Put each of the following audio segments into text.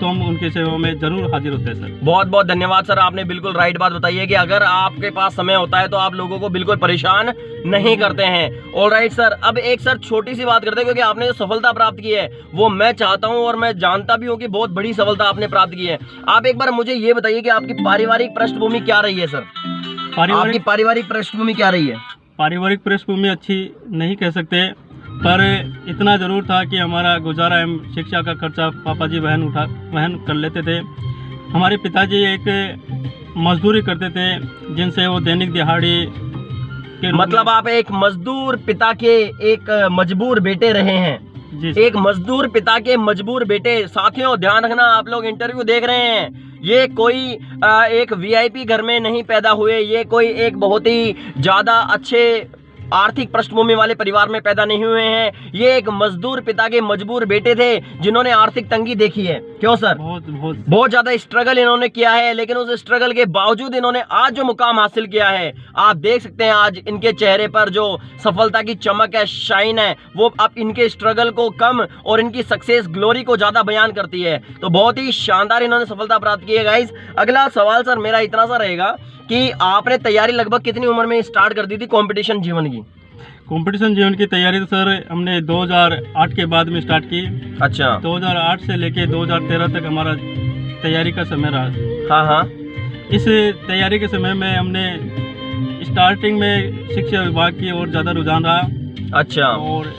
तो हम उनकी सेवा में जरूर हाजिर होते हैं सर। बहुत बहुत धन्यवाद सर, आपने बिल्कुल राइट बात बताई है कि अगर आपके पास समय होता है तो आप लोगों को बिल्कुल परेशान नहीं करते हैं। ऑलराइट सर, अब एक सर छोटी सी बात करते हैं, क्योंकि आपने जो सफलता प्राप्त की है वो मैं चाहता हूं और मैं जानता भी हूं कि बहुत बड़ी सफलता आपने प्राप्त की है। आप एक बार मुझे ये बताइए कि आपकी पारिवारिक पृष्ठभूमि क्या रही है सर? आपकी पारिवारिक पृष्ठभूमि क्या रही है? पारिवारिक पृष्ठभूमि अच्छी नहीं कह सकते, पर इतना जरूर था कि हमारा गुजारा एवं शिक्षा का खर्चा पापा जी वहन कर लेते थे। हमारे पिताजी एक मजदूरी करते थे जिनसे वो दैनिक दिहाड़ी के मतलब आप एक मजदूर पिता के एक मजबूर बेटे रहे हैं जी। एक मजदूर पिता के मजबूर बेटे। साथियों ध्यान रखना, आप लोग इंटरव्यू देख रहे हैं, ये कोई एक वीआईपी घर में नहीं पैदा हुए, ये कोई एक बहुत ही ज्यादा अच्छे आर्थिक पृष्ठभूमि वाले परिवार में पैदा नहीं हुए हैं। ये एक मजदूर पिता के मजबूर बेटे थे जिन्होंने आर्थिक तंगी देखी है। क्यों सर? बहुत ज्यादा स्ट्रगल इन्होंने किया है, लेकिन उस स्ट्रगल के बावजूद इन्होंने आज जो मुकाम हासिल किया है, आप देख सकते हैं आज इनके चेहरे पर जो सफलता की चमक है, शाइन है, वो अब इनके स्ट्रगल को कम और इनकी सक्सेस ग्लोरी को ज्यादा बयान करती है। तो बहुत ही शानदार इन्होंने सफलता प्राप्त की है गाइस। अगला सवाल सर मेरा इतना सा रहेगा कि आपने तैयारी लगभग कितनी उम्र में स्टार्ट कर दी थी कंपटीशन जीवन की? कंपटीशन जीवन की तैयारी तो सर हमने 2008 के बाद में स्टार्ट की। अच्छा। 2008 से लेके 2013 तक हमारा तैयारी का समय रहा। हाँ हाँ। इस तैयारी के समय में हमने स्टार्टिंग में शिक्षा विभाग की ओर ज़्यादा रुझान रहा। अच्छा। और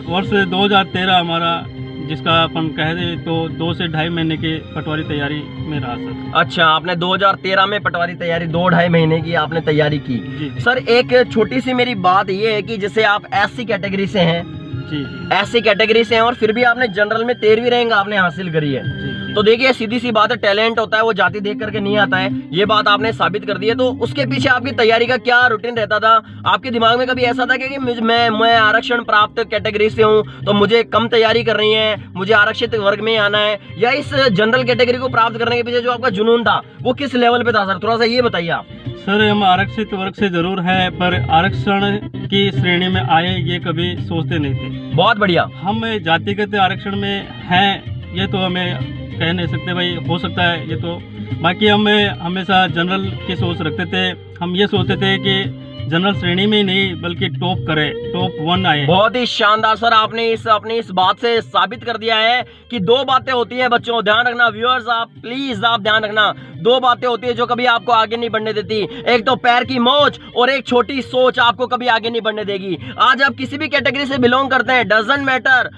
वर्ष 2013 हमारा, जिसका अपन कह दें तो 2 से ढाई महीने की पटवारी तैयारी में रहा सर। अच्छा, आपने 2013 में पटवारी तैयारी 2-2.5 महीने की आपने तैयारी की। जी। सर एक छोटी सी मेरी बात ये है कि जैसे आप एससी कैटेगरी से हैं, जी, एससी कैटेगरी से हैं और फिर भी आपने जनरल में 13वीं रैंक आपने हासिल करी है। जी। तो देखिए सीधी सी बात है, टैलेंट होता है वो जाति देख करके नहीं आता है, ये बात आपने साबित कर दी है। तो उसके पीछे आपकी तैयारी का क्या रूटीन रहता था? आपके दिमाग में कभी ऐसा था कि मैं आरक्षण प्राप्त कैटेगरी से हूँ तो मुझे कम तैयारी कर रही है, मुझे आरक्षित वर्ग में आना है, या इस जनरल कैटेगरी को प्राप्त करने के पीछे जो आपका जुनून था वो किस लेवल पे था सर? थोड़ा सा ये बताइए आप। सर हम आरक्षित वर्ग से जरूर है, पर आरक्षण की श्रेणी में आए ये कभी सोचते नहीं थे। बहुत बढ़िया। हम जातिगत आरक्षण में हैं ये तो हमें कह नहीं सकते भाई, हो सकता है ये तो। बाकी हम हमेशा जनरल की सोच रखते थे। हम ये सोचते थे कि जनरल श्रेणी में ही नहीं बल्कि टॉप करे, टॉप 1 आए। बहुत ही शानदार सर, आपने अपनी इस बात से साबित कर दिया है कि 2 बातें होती हैं बच्चों, ध्यान रखना व्यूअर्स, आप प्लीज आप ध्यान रखना। 2 बातें होती है जो कभी आपको आगे नहीं बढ़ने देती, एक तो पैर की मोच और एक छोटी सोच आपको कभी आगे नहीं बढ़ने देगी। आज आप किसी भी कैटेगरी से बिलोंग करते हैं, डजंट मैटर,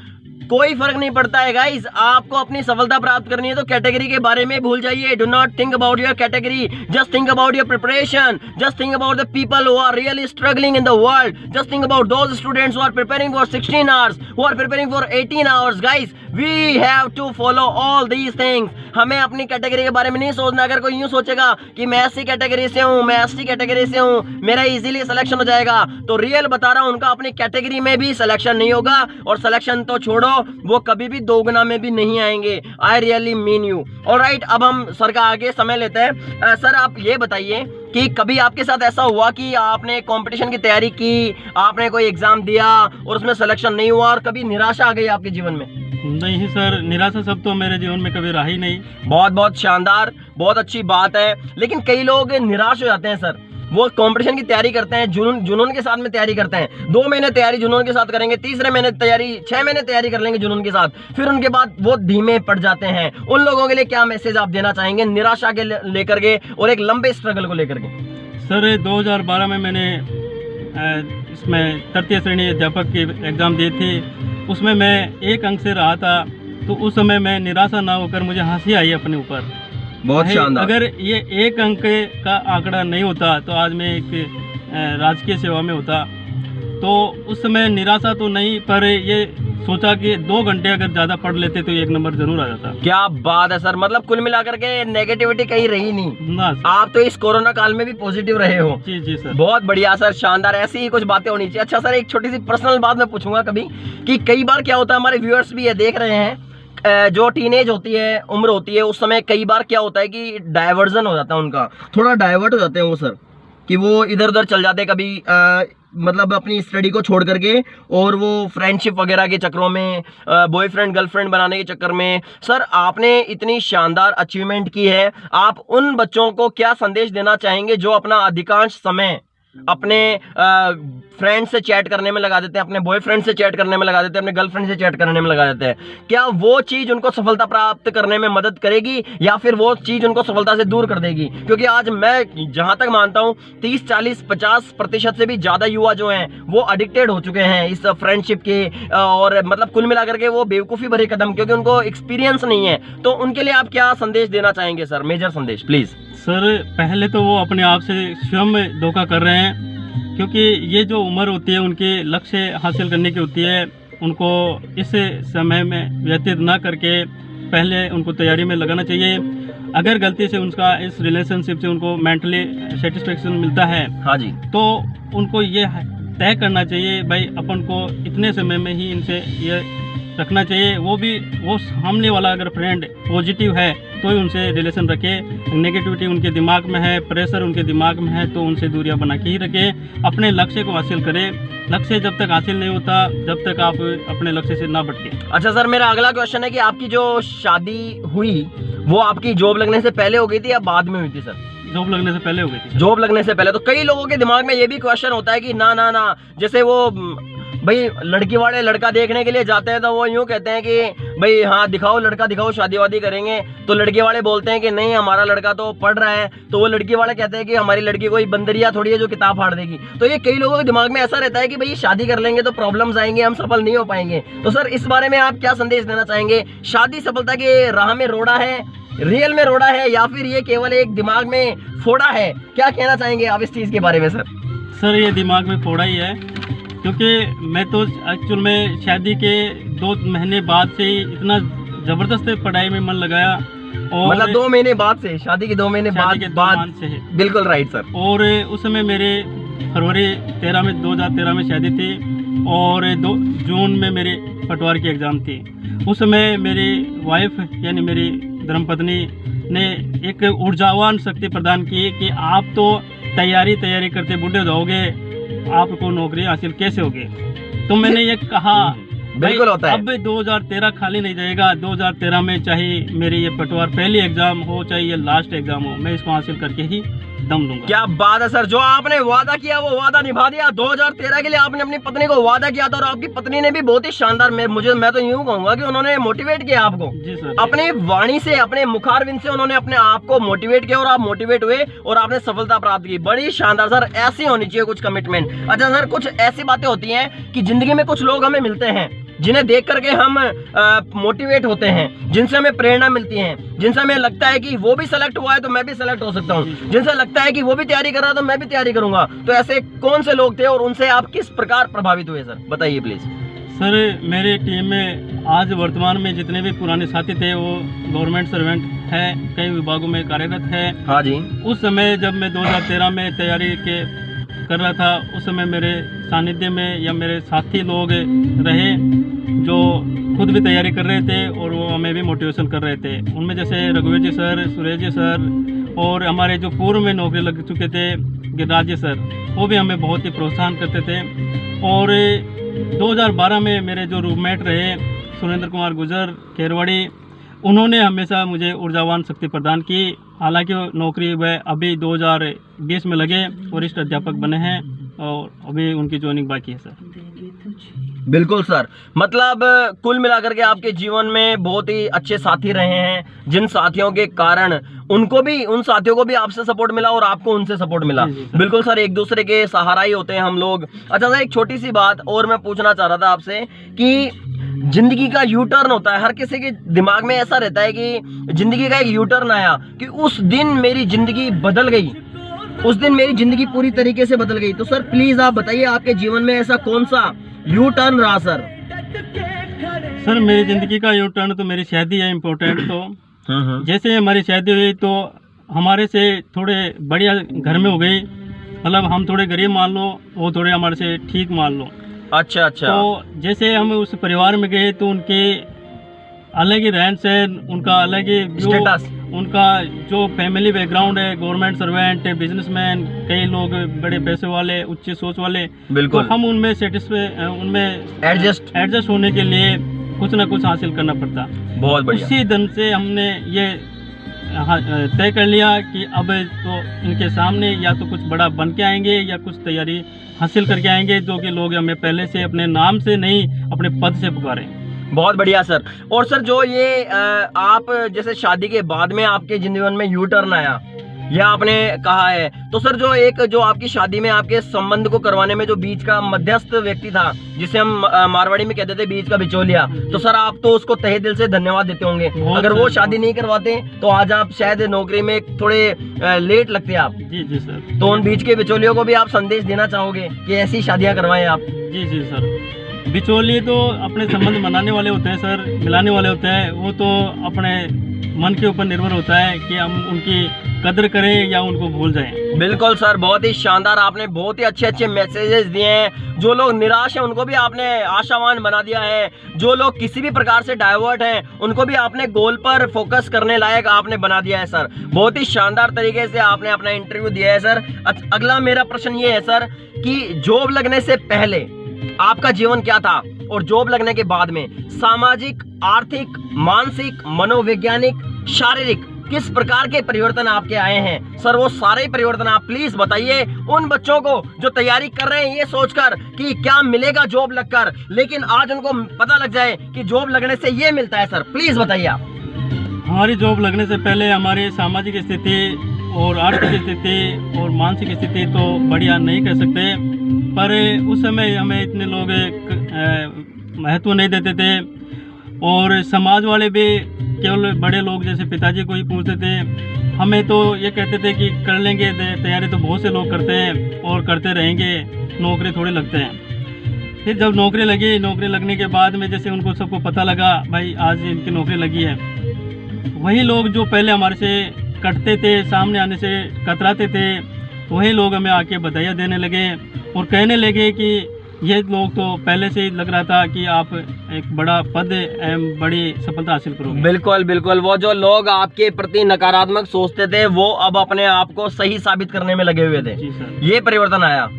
कोई फर्क नहीं पड़ता है गाइस। आपको अपनी सफलता प्राप्त करनी है तो कैटेगरी के बारे में भूल जाइए। Do not think about your category, just think about your preparation, just think about the people who are really struggling in the world, just think about those students who are preparing for 16 hours, who are preparing for 18 hours. Guys we have to follow all these things. हमें अपनी category के बारे में नहीं सोचना। अगर कोई यूं सोचेगा कि मैं एससी कैटेगरी से हूं, मैं एसटी कैटेगरी से हूं, मेरा इजीली सिलेक्शन हो जाएगा, तो रियल बता रहा हूं उनका अपनी कैटेगरी में भी सिलेक्शन नहीं होगा, और सिलेक्शन तो छोड़ो वो कभी भी 2 गुना में भी नहीं आएंगे। I really mean you. Alright, अब हम सर का आगे समय लेते हैं। सर आप ये बताइए कि कभी आपके साथ ऐसा हुआ कि आपने कंपटीशन की तैयारी की, आपने कोई एग्जाम दिया और उसमें सिलेक्शन नहीं हुआ और कभी निराशा आ गई आपके जीवन में? नहीं सर, निराशा सब तो मेरे जीवन में कभी रहा ही नहीं। बहुत बहुत शानदार, बहुत अच्छी बात है। लेकिन कई लोग निराश हो जाते हैं सर, वो कंपटीशन की तैयारी करते हैं, जुनून के साथ में तैयारी करते हैं, 2 महीने तैयारी जुनून के साथ करेंगे, तीसरे महीने तैयारी, 6 महीने तैयारी कर लेंगे जुनून के साथ, फिर उनके बाद वो धीमे पड़ जाते हैं। उन लोगों के लिए क्या मैसेज आप देना चाहेंगे निराशा के लेकर के और एक लंबे स्ट्रगल को लेकर के? सर 2012 में मैंने इसमें तृतीय श्रेणी अध्यापक की एग्ज़ाम दी थी, उसमें मैं 1 अंक से रहा था। तो उस समय मैं निराशा ना होकर मुझे हंसी आई अपने ऊपर। बहुत शानदार। अगर ये 1 अंक का आंकड़ा नहीं होता तो आज मैं एक राजकीय सेवा में होता। तो उस समय निराशा तो नहीं, पर ये सोचा कि 2 घंटे अगर ज़्यादा पढ़ लेते तो 1 नंबर जरूर आ जाता। क्या बात है सर, मतलब कुल मिलाकर के नेगेटिविटी कहीं रही नहीं ना सर। आप तो इस कोरोना काल में भी पॉजिटिव रहे हो। जी जी सर। बहुत बढ़िया सर, शानदार, ऐसी ही कुछ बातें होनी चाहिए। अच्छा सर, एक छोटी सी पर्सनल बात मैं पूछूंगा कभी कि कई बार क्या होता है, हमारे व्यूअर्स भी ये देख रहे हैं, जो टीनेज होती है, उम्र होती है, उस समय कई बार क्या होता है कि डाइवर्जन हो जाता है उनका, थोड़ा डाइवर्ट हो जाते हैं वो सर। कि वो इधर उधर चल जाते कभी मतलब अपनी स्टडी को छोड़ करके, और वो फ्रेंडशिप वगैरह के चक्करों में, बॉयफ्रेंड गर्लफ्रेंड बनाने के चक्कर में। सर आपने इतनी शानदार अचीवमेंट की है, आप उन बच्चों को क्या संदेश देना चाहेंगे जो अपना अधिकांश समय अपने फ्रेंड से चैट करने में लगा देते हैं, अपने बॉयफ्रेंड से चैट करने में लगा देते हैं, अपने गर्लफ्रेंड से चैट करने में लगा देते हैं? क्या वो चीज उनको सफलता प्राप्त करने में मदद करेगी या फिर वो चीज उनको सफलता से दूर कर देगी? क्योंकि आज मैं जहां तक मानता हूं 30, 40, 50% से भी ज्यादा युवा जो हैं वो एडिक्टेड हो चुके हैं इस फ्रेंडशिप के, और मतलब कुल मिलाकर के वो बेवकूफी भरे कदम, क्योंकि उनको एक्सपीरियंस नहीं है। तो उनके लिए आप क्या संदेश देना चाहेंगे सर, मेजर संदेश प्लीज? सर पहले तो वो अपने आप से स्वयं धोखा कर रहे हैं, क्योंकि ये जो उम्र होती है उनके लक्ष्य हासिल करने की होती है, उनको इस समय में व्यतीत ना करके पहले उनको तैयारी में लगाना चाहिए। अगर गलती से उनका इस रिलेशनशिप से उनको मेंटली सेटिस्फेक्शन मिलता है, हाँ जी, तो उनको ये तय करना चाहिए भाई अपन को इतने समय में ही इनसे ये रखना चाहिए। वो भी वो सामने वाला अगर फ्रेंड पॉजिटिव है तो ही उनसे रिलेशन रखे, नेगेटिविटी उनके दिमाग में है, प्रेशर उनके दिमाग में है तो उनसे दूरियां बना के ही रखे, अपने लक्ष्य को हासिल करें। लक्ष्य जब तक हासिल नहीं होता जब तक आप अपने लक्ष्य से ना भटके। अच्छा सर, मेरा अगला क्वेश्चन है कि आपकी जो शादी हुई वो आपकी जॉब लगने से पहले हो गई थी या बाद में हुई थी सर? जॉब लगने से पहले हो गई थी। जॉब लगने से पहले। तो कई लोगों के दिमाग में ये भी क्वेश्चन होता है कि ना ना ना, जैसे वो भाई लड़की वाले लड़का देखने के लिए जाते हैं तो वो यूं कहते हैं कि भाई हाँ दिखाओ लड़का दिखाओ, शादी वादी करेंगे। तो लड़के वाले बोलते हैं कि नहीं हमारा लड़का तो पढ़ रहा है, तो वो लड़की वाले कहते हैं कि हमारी लड़की कोई बंदरिया थोड़ी है जो किताब फाड़ देगी। तो ये कई लोगों के दिमाग में ऐसा रहता है कि भाई शादी कर लेंगे तो प्रॉब्लम्स आएंगे, हम सफल नहीं हो पाएंगे। तो सर इस बारे में आप क्या संदेश देना चाहेंगे? शादी सफलता के राह में रोड़ा है, रियल में रोड़ा है, या फिर ये केवल एक दिमाग में फोड़ा है? क्या कहना चाहेंगे आप इस चीज के बारे में सर? सर ये दिमाग में फोड़ा ही है, क्योंकि मैं तो एक्चुअल में शादी के 2 महीने बाद से ही इतना ज़बरदस्त पढ़ाई में मन लगाया, और मतलब 2 महीने बाद से, शादी के 2 महीने बाद से है। बिल्कुल राइट सर। और उस समय मेरे फरवरी 2013 में शादी थी, और 2 जून में मेरे पटवार की एग्ज़ाम थी। उस समय मेरी वाइफ यानी मेरी धर्मपत्नी ने एक ऊर्जावान शक्ति प्रदान की कि आप तो तैयारी करते बूढ़े हो जाओगे, आपको नौकरी हासिल कैसे होगी? तो मैंने ये कहा बिल्कुल होता है। अब 2013 खाली नहीं जाएगा, 2013 में चाहे मेरी ये पटवार पहली एग्जाम हो चाहे ये लास्ट एग्जाम हो, मैं इसको हासिल करके ही दम लूंगा। क्या बात है सर, जो आपने वादा किया वो वादा निभा दिया। 2013 के लिए आपने अपनी पत्नी को वादा किया था और आपकी पत्नी ने भी बहुत ही शानदार, मैं तो यूं कहूंगा कि उन्होंने मोटिवेट किया आपको। जी सर। अपनी वाणी से, अपने मुखारविंद से उन्होंने अपने आप को मोटिवेट किया और आप मोटिवेट हुए और आपने सफलता प्राप्त की। बड़ी शानदार सर, ऐसी होनी चाहिए कुछ कमिटमेंट। अच्छा सर, कुछ ऐसी बातें होती हैं कि जिंदगी में कुछ लोग हमें मिलते हैं जिन्हें देख करके हम मोटिवेट होते हैं, जिनसे हमें प्रेरणा मिलती है, जिनसे हमें लगता है कि वो भी सेलेक्ट हुआ है तो मैं भी सेलेक्ट हो सकता हूँ, जिनसे लगता है कि वो भी तैयारी कर रहा है तो मैं भी तैयारी करूंगा। तो ऐसे कौन से लोग थे और उनसे आप किस प्रकार प्रभावित हुए सर, बताइए प्लीज। सर मेरे टीम में आज वर्तमान में जितने भी पुराने साथी थे वो गवर्नमेंट सर्वेंट है, कई विभागों में कार्यरत है। हाँ जी। उस समय जब मैं 2013 में तैयारी कर रहा था, उस समय मेरे सानिध्य में या मेरे साथी लोग रहे जो खुद भी तैयारी कर रहे थे और वो हमें भी मोटिवेशन कर रहे थे। उनमें जैसे रघुवीर जी सर, सुरेश जी सर, और हमारे जो पूर्व में नौकरी लग चुके थे गिरिराज जी सर, वो भी हमें बहुत ही प्रोत्साहन करते थे। और 2012 में मेरे जो रूममेट रहे सुरेंद्र कुमार गुजर खेरवाड़ी, उन्होंने हमेशा मुझे ऊर्जावान शक्ति प्रदान की। हालांकि नौकरी वह अभी 2020 में लगे, वरिष्ठ अध्यापक बने हैं और अभी उनकी ज्वाइनिंग बाकी है सर। बिल्कुल सर, मतलब कुल मिलाकर के आपके जीवन में बहुत ही अच्छे साथी रहे हैं, जिन साथियों के कारण उन साथियों को भी आपसे सपोर्ट मिला और आपको उनसे सपोर्ट मिला। बिल्कुल सर, एक दूसरे के सहारा ही होते हैं हम लोग। अच्छा सर, एक छोटी सी बात और मैं पूछना चाह रहा था आपसे कि जिंदगी का यू टर्न होता है, हर किसी के दिमाग में ऐसा रहता है कि जिंदगी का एक यू टर्न आया कि उस दिन मेरी जिंदगी बदल गई, उस दिन मेरी जिंदगी पूरी तरीके से बदल गई। तो सर प्लीज आप बताइए, आपके जीवन में ऐसा कौन सा यू टर्न रहा सर? सर मेरी जिंदगी का यू टर्न तो मेरी शादी है इम्पोर्टेंट। तो जैसे हमारी शादी हुई तो हमारे से थोड़े बढ़िया घर में हो गई, मतलब हम थोड़े गरीब मान लो, वो थोड़े हमारे से ठीक मान लो। अच्छा अच्छा। तो जैसे हम उस परिवार में गए तो उनके अलग ही रहन सहन, उनका अलग ही स्टेटस, उनका जो फैमिली बैकग्राउंड है, गवर्नमेंट सर्वेंट, बिजनेसमैन, कई लोग बड़े पैसे वाले, उच्च सोच वाले, बिल्कुल। तो हम उनमें सेटिस्फाई, उनमें एडजस्ट होने के लिए कुछ ना कुछ हासिल करना पड़ता। बहुत बढ़िया। उसी दिन से हमने ये तय कर लिया कि अब तो इनके सामने या तो कुछ बड़ा बन के आएंगे या कुछ तैयारी हासिल करके आएंगे, जो कि लोग हमें पहले से अपने नाम से नहीं अपने पद से पुकारें। बहुत बढ़िया सर। और सर जो ये आप जैसे शादी के बाद में आपके जीवन में यू टर्न आया, यह आपने कहा है, तो सर जो आपकी शादी में आपके संबंध को करवाने में जो बीच का मध्यस्थ व्यक्ति था, जिसे हम मारवाड़ी में कहते थे बीच का बिचौलिया, तो सर आप तो उसको तहे दिल से धन्यवाद देते होंगे। अगर वो शादी नहीं करवाते तो आज आप शायद नौकरी में थोड़े लेट लगते आप। जी सर। तो उन बीच के बिचौलियों को भी आप संदेश देना चाहोगे कि ऐसी शादियां करवाएं आप? जी सर। बिचौलिए तो अपने संबंध बनाने वाले होते हैं सर, मिलाने वाले होते हैं। वो तो अपने मन के ऊपर निर्भर होता है कि हम उनकी कदर करें या उनको भूल जाएं। बिल्कुल सर, बहुत ही शानदार, आपने बहुत ही अच्छे मैसेजेस दिए हैं। जो लोग निराश हैं उनको भी आपने आशावान बना दिया है, जो लोग किसी भी प्रकार से डाइवर्ट हैं उनको भी आपने गोल पर फोकस करने लायक आपने बना दिया है सर। बहुत ही शानदार तरीके से आपने अपना इंटरव्यू दिया है सर। अगला मेरा प्रश्न ये है सर कि जॉब लगने से पहले आपका जीवन क्या था और जॉब लगने के बाद में सामाजिक, आर्थिक, मानसिक, मनोवैज्ञानिक, शारीरिक किस प्रकार के परिवर्तन आपके आए हैं सर? वो सारे परिवर्तन आप प्लीज बताइए उन बच्चों को जो तैयारी कर रहे हैं ये सोचकर कि क्या मिलेगा जॉब लगकर, लेकिन आज उनको पता लग जाए कि जॉब लगने से ये मिलता है सर। प्लीज बताइए आप। हमारी जॉब लगने से पहले हमारी सामाजिक स्थिति और आर्थिक स्थिति और मानसिक स्थिति तो बढ़िया नहीं कह सकते, पर उस समय हमें इतने लोग महत्व नहीं देते थे और समाज वाले भी केवल बड़े लोग जैसे पिताजी को ही पूछते थे। हमें तो ये कहते थे कि कर लेंगे, तैयारी तो बहुत से लोग करते हैं और करते रहेंगे, नौकरी थोड़े लगते हैं। फिर जब नौकरी लगी, नौकरी लगने के बाद में जैसे उनको सबको पता लगा भाई आज इनकी नौकरी लगी है, वही लोग जो पहले हमारे से कटते थे, सामने आने से कतराते थे, वही लोग हमें आके बधाइयाँ देने लगे और कहने लगे कि ये लोग तो पहले से ही लग रहा था कि आप एक बड़ा पद एवं बड़ी सफलता हासिल करोगे। बिल्कुल बिल्कुल। वो जो लोग आपके प्रति नकारात्मक सोचते थे वो अब अपने आप को सही साबित करने में लगे हुए थे। जी सर। ये परिवर्तन आया।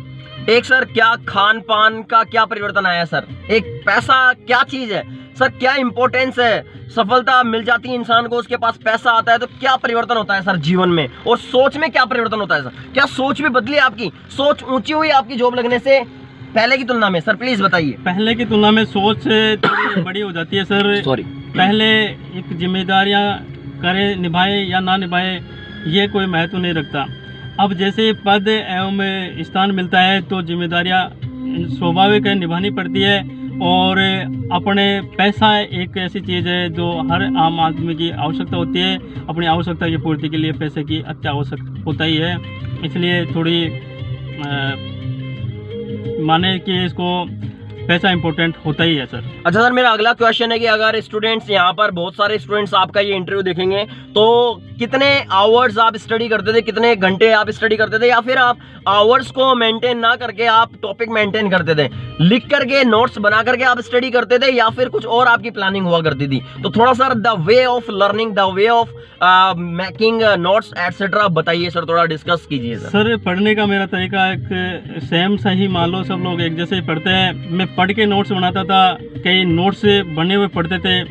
एक सर क्या खान पान का क्या परिवर्तन आया सर? एक पैसा क्या चीज है सर? क्या इंपॉर्टेंस है? सफलता मिल जाती है इंसान को, उसके पास पैसा आता है तो क्या परिवर्तन होता है सर जीवन में? और सोच में क्या परिवर्तन होता है सर? क्या सोच भी बदली? आपकी सोच ऊंची हुई आपकी जॉब लगने से पहले की तुलना में? सर प्लीज बताइए। पहले की तुलना में सोच थोड़ी बड़ी हो जाती है सर। सॉरी। पहले एक जिम्मेदारियां करे, निभाए या ना निभाए, ये कोई महत्व नहीं रखता। अब जैसे पद एवं स्थान मिलता है तो जिम्मेदारियां स्वाभाविक है, निभानी पड़ती है। और अपने पैसा एक ऐसी चीज़ है जो हर आम आदमी की आवश्यकता होती है। अपनी आवश्यकता की पूर्ति के लिए पैसे की अत्यावश्यक होता ही है, इसलिए थोड़ी माने कि इसको पैसा इंपॉर्टेंट होता ही है सर। अच्छा सर, मेरा अगला क्वेश्चन है कि अगर स्टूडेंट्स यहाँ पर बहुत सारे स्टूडेंट्स आपका ये इंटरव्यू देखेंगे तो कितने आवर्स आप स्टडी करते थे, कितने घंटे आप स्टडी करते थे, या फिर आप आवर्स को मेंटेन ना करके आप टॉपिक मेंटेन करते थे, लिख करके नोट्स बना करके आप स्टडी करते थे, या फिर कुछ और आपकी प्लानिंग हुआ करती थी? तो थोड़ा sir the way of learning, the way of making notes etcetera बताइए सर, थोड़ा डिस्कस कीजिए सर। सर पढ़ने का मेरा तरीका एक सेम सा ही, मान लो सब लोग एक जैसे ही पढ़ते हैं। मैं पढ़ के नोट्स बनाता था, कई नोट्स बने हुए पढ़ते थे,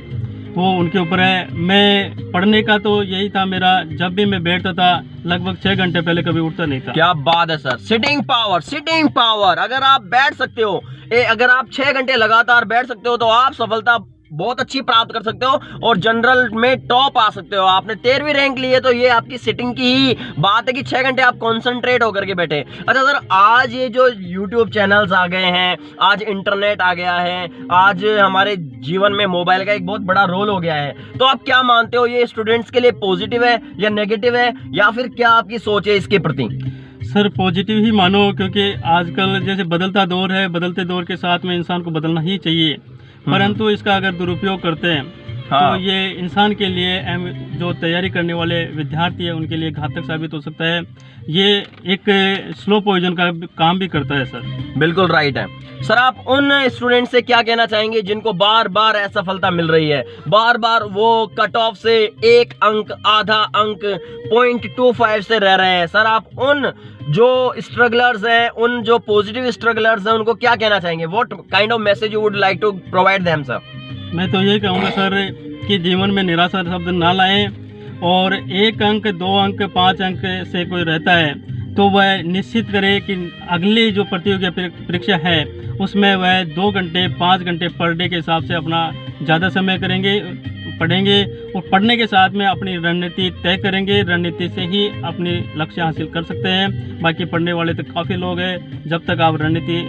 वो उनके ऊपर है। मैं पढ़ने का तो यही था मेरा, जब भी मैं बैठता था लगभग 6 घंटे पहले कभी उठता नहीं था। क्या बात है sir, sitting power, sitting power. अगर आप बैठ सकते हो, अगर आप 6 घंटे लगातार बैठ सकते हो तो आप सफलता बहुत अच्छी प्राप्त कर सकते हो और जनरल में टॉप आ सकते हो। आपने 13वीं रैंक ली है तो ये आपकी सिटिंग की ही बात है कि 6 घंटे आप कॉन्सेंट्रेट होकर के बैठे। अच्छा सर, आज ये जो यूट्यूब चैनल्स आ गए हैं, आज इंटरनेट आ गया है, आज हमारे जीवन में मोबाइल का एक बहुत बड़ा रोल हो गया है, तो आप क्या मानते हो, ये स्टूडेंट्स के लिए पॉजिटिव है या नेगेटिव है, या फिर क्या आपकी सोच है इसके प्रति? सर पॉजिटिव ही मानो, क्योंकि आजकल जैसे बदलता दौर है, बदलते दौर के साथ में इंसान को बदलना ही चाहिए, परंतु इसका अगर दुरुपयोग करते हैं हाँ। तो ये इंसान के लिए जो तैयारी करने वाले विद्यार्थी है उनके लिए घातक साबित हो सकता है। ये एक स्लो पॉइजन का काम भी करता है सर। बिल्कुल राइट है सर। आप उन स्टूडेंट से क्या कहना चाहेंगे जिनको बार बार असफलता मिल रही है, बार बार वो कट ऑफ से 1 अंक, आधा अंक, 0.25 से रह रहे हैं? सर आप उन जो स्ट्रगलर्स हैं, उन जो पॉजिटिव स्ट्रगलर्स हैं, उनको क्या कहना चाहेंगे? What kind of message you would like to provide them sir? मैं तो यही कहूँगा सर कि जीवन में निराशा शब्द ना लाएं, और 1 अंक, 2 अंक, 5 अंक से कोई रहता है तो वह निश्चित करे कि अगली जो प्रतियोगी परीक्षा है उसमें वह 2 घंटे 5 घंटे पर डे के हिसाब से अपना ज़्यादा समय पढ़ेंगे और पढ़ने के साथ में अपनी रणनीति तय करेंगे। रणनीति से ही अपनी लक्ष्य हासिल कर सकते हैं। बाकी पढ़ने वाले तो काफ़ी लोग हैं, जब तक आप रणनीति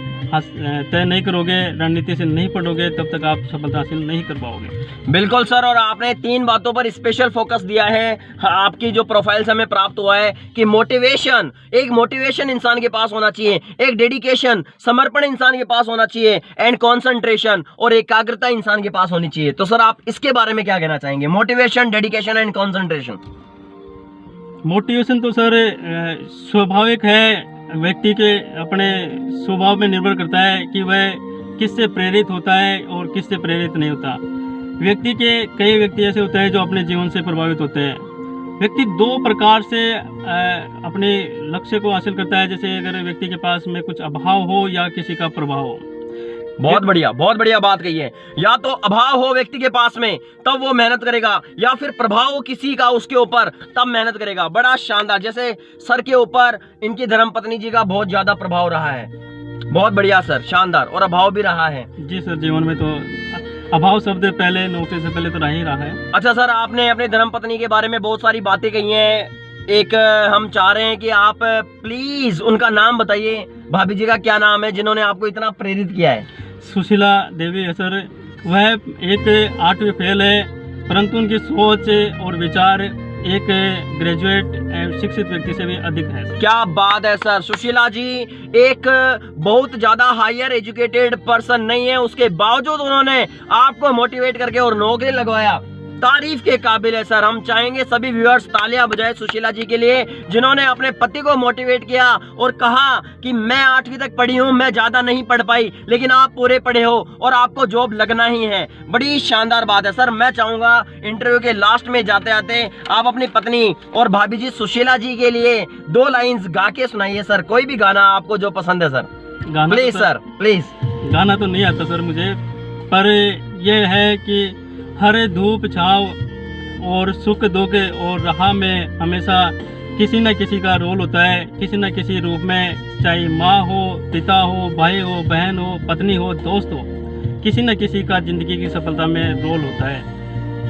तय नहीं करोगे, रणनीति से नहीं पढ़ोगे, तब तक आप सफलता हासिल नहीं कर पाओगे। बिल्कुल सर। और आपने 3 बातों पर स्पेशल फोकस दिया है। आपकी जो प्रोफाइल से हमें प्राप्त हुआ है कि मोटिवेशन, एक मोटिवेशन इंसान के पास होना चाहिए, एक डेडिकेशन, समर्पण इंसान के पास होना चाहिए, एंड कॉन्सेंट्रेशन और एकाग्रता इंसान के पास होनी चाहिए। तो सर आप इसके बारे में क्या कहना चाहेंगे? Motivation, dedication and concentration. Motivation तो सर स्वाभाविक है, व्यक्ति के अपने स्वभाव में निर्भर करता है कि वह किससे प्रेरित होता है और किससे प्रेरित नहीं होता। कई व्यक्ति ऐसे होते हैं जो अपने जीवन से प्रभावित होते हैं। व्यक्ति 2 प्रकार से अपने लक्ष्य को हासिल करता है। जैसे अगर व्यक्ति के पास में कुछ अभाव हो या किसी का प्रभाव हो। बहुत बढ़िया बात कही है। या तो अभाव हो व्यक्ति के पास में तब वो मेहनत करेगा, या फिर प्रभाव हो किसी का उसके ऊपर तब मेहनत करेगा। बड़ा शानदार। जैसे सर के ऊपर इनकी धर्मपत्नी जी का बहुत ज्यादा प्रभाव रहा है। बहुत बढ़िया सर, शानदार। और अभाव भी रहा है। जी सर, जीवन में तो अभाव शब्द पहले, नौकरी से पहले तो रह ही रहा है। अच्छा सर, आपने अपने धर्मपत्नी के बारे में बहुत सारी बातें कही हैं। एक हम चाह रहे हैं कि आप प्लीज उनका नाम बताइए। भाभी जी का क्या नाम है जिन्होंने आपको इतना प्रेरित किया है? सुशीला देवी है सर। वह एक 8वीं फेल है, परंतु उनकी सोच और विचार एक ग्रेजुएट शिक्षित व्यक्ति से भी अधिक है। क्या बात है सर। सुशीला जी एक बहुत ज्यादा हायर एजुकेटेड पर्सन नहीं है, उसके बावजूद उन्होंने आपको मोटिवेट करके और नौकरी लगवाया। तारीफ के काबिल है सर। हम चाहेंगे सभी व्यूअर्स तालियां बजाएं सुशीला जी के लिए, जिन्होंने अपने पति को मोटिवेट किया और कहा कि मैं 8वीं तक पढ़ी हूं, मैं ज्यादा नहीं पढ़ पाई, लेकिन आप पूरे पढ़े हो और आपको जॉब लगना ही है। बड़ी शानदार बात है सर। मैं चाहूंगा इंटरव्यू के लास्ट में जाते आते आप अपनी पत्नी और भाभी जी सुशीला जी के लिए 2 लाइन्स गा के सुनाइए सर। कोई भी गाना आपको जो पसंद है सर। गाना प्लीज तो सर, प्लीज। गाना तो नहीं आता सर मुझे, पर यह है कि हर धूप छाव और सुख दुख और राह में हमेशा किसी न किसी का रोल होता है, किसी न किसी रूप में। चाहे माँ हो, पिता हो, भाई हो, बहन हो, पत्नी हो, दोस्त हो, किसी न किसी का जिंदगी की सफलता में रोल होता है।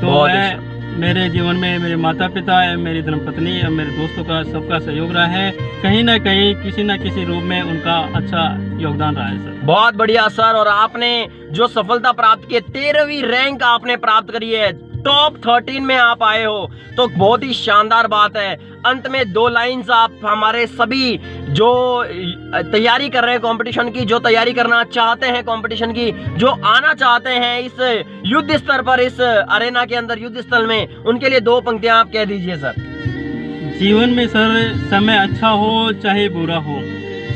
तो मेरे जीवन में मेरे माता पिता है, मेरी धर्मपत्नी है, मेरे दोस्तों का सबका सहयोग रहा है। कहीं ना कहीं किसी न किसी रूप में उनका अच्छा योगदान रहा है सर। बहुत बढ़िया सर। और आपने जो सफलता प्राप्त की, 13वीं रैंक आपने प्राप्त करी है, टॉप 13 में आप आए हो, तो बहुत ही शानदार बात है। अंत में 2 लाइन्स आप हमारे सभी जो तैयारी कर रहे हैं कंपटीशन की, जो तैयारी करना चाहते हैं कंपटीशन की, जो आना चाहते हैं इस युद्ध स्तर पर, इस अरेना के अंदर, युद्ध स्थल में, उनके लिए 2 पंक्तियां आप कह दीजिए सर। जीवन में सर समय अच्छा हो चाहे बुरा हो,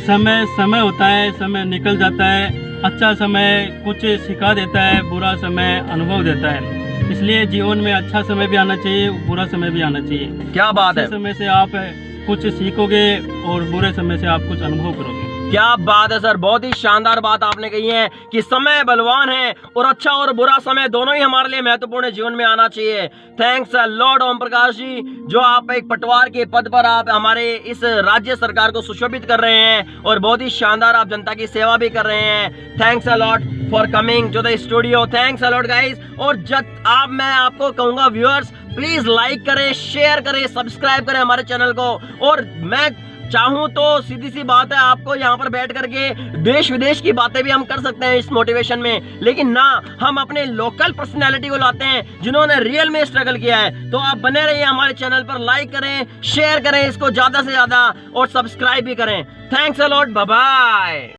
समय होता है, समय निकल जाता है। अच्छा समय कुछ सिखा देता है, बुरा समय अनुभव देता है। इसलिए जीवन में अच्छा समय भी आना चाहिए, बुरा समय भी आना चाहिए। क्या बात है। अच्छे समय से आप कुछ सीखोगे और बुरे समय से आप कुछ अनुभव करोगे। क्या बात है सर। बहुत ही शानदार बात आपने कही है कि समय बलवान है और अच्छा और बुरा समय दोनों ही हमारे लिए महत्वपूर्ण जीवन में आना चाहिए। थैंक्स लॉर्ड ओम प्रकाश जी, जो आप एक पटवार के पद पर आप हमारे इस राज्य सरकार को सुशोभित कर रहे हैं और बहुत ही शानदार आप जनता की सेवा भी कर रहे हैं। Thanks a lot for coming to the studio. Thanks a lot guys. और मैं आपको कहूंगा व्यूअर्स, प्लीज लाइक करें, शेयर करें, सब्सक्राइब करें हमारे चैनल को। और मैं चाहूं तो सीधी सी बात है, आपको यहाँ पर बैठ करके देश विदेश की बातें भी हम कर सकते हैं इस मोटिवेशन में, लेकिन ना, हम अपने लोकल पर्सनैलिटी को लाते हैं जिन्होंने रियल में स्ट्रगल किया है। तो आप बने रहिए हमारे चैनल पर, लाइक करें, शेयर करें इसको ज्यादा से ज्यादा और सब्सक्राइब भी करें। Thanks a lot, bye bye.